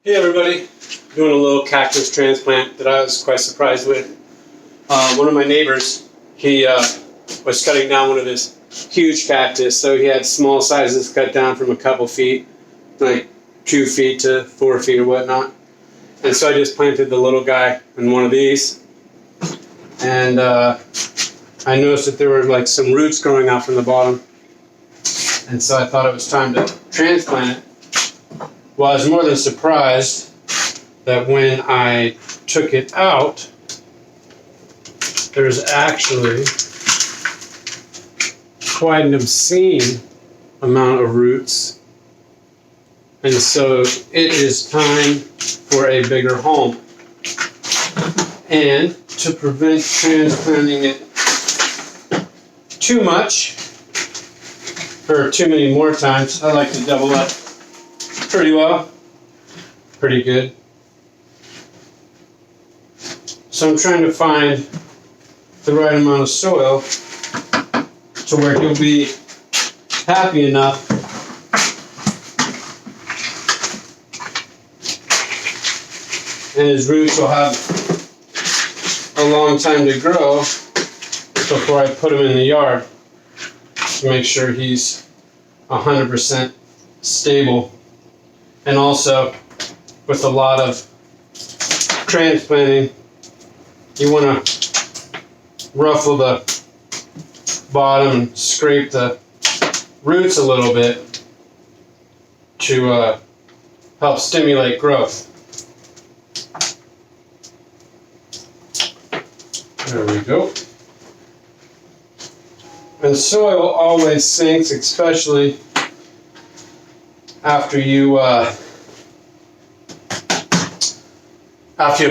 Hey everybody, doing a little cactus transplant that I was quite surprised with. One of my neighbors, he was cutting down one of his huge cactus, so he had small sizes cut down from a couple feet, like 2 feet to 4 feet or whatnot. And so I just planted the little guy in one of these, and I noticed that there were like some roots growing out from the bottom, and so I thought it was time to transplant it. Well, I was more than surprised that when I took it out, there's actually quite an obscene amount of roots. And so it is time for a bigger home. And to prevent transplanting it too much, or too many more times, I like to double up pretty well, pretty good. So I'm trying to find the right amount of soil to where he'll be happy enough and his roots will have a long time to grow before I put him in the yard to make sure he's 100% stable. And also, with a lot of transplanting, you want to ruffle the bottom and scrape the roots a little bit to help stimulate growth. There we go. And soil always sinks, especially after you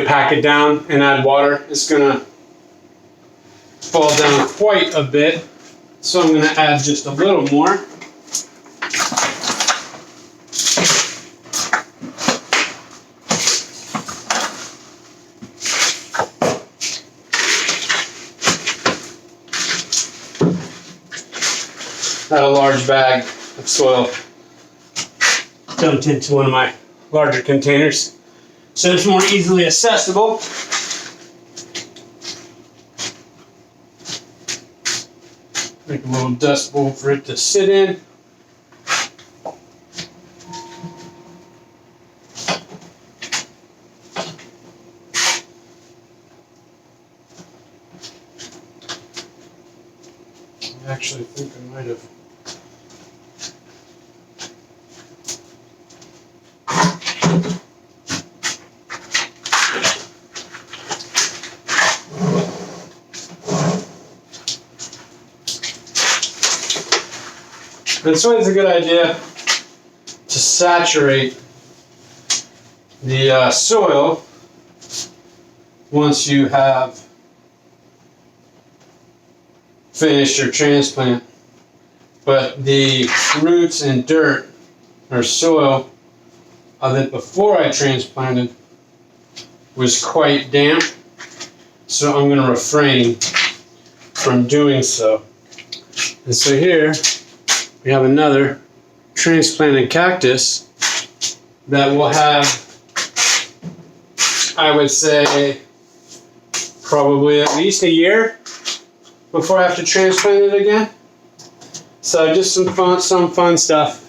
pack it down and add water. It's gonna fall down quite a bit, so I'm gonna add just a little more. Add a large bag of soil dumped into one of my larger containers so it's more easily accessible. Make a little dust bowl for it to sit in. I actually think I might have And so it's a good idea to saturate the soil once you have finished your transplant. But the roots and dirt or soil that before I transplanted was quite damp, so I'm going to refrain from doing so. And so here we have another transplanted cactus that will have, I would say, probably at least a year before I have to transplant it again. So just some fun stuff.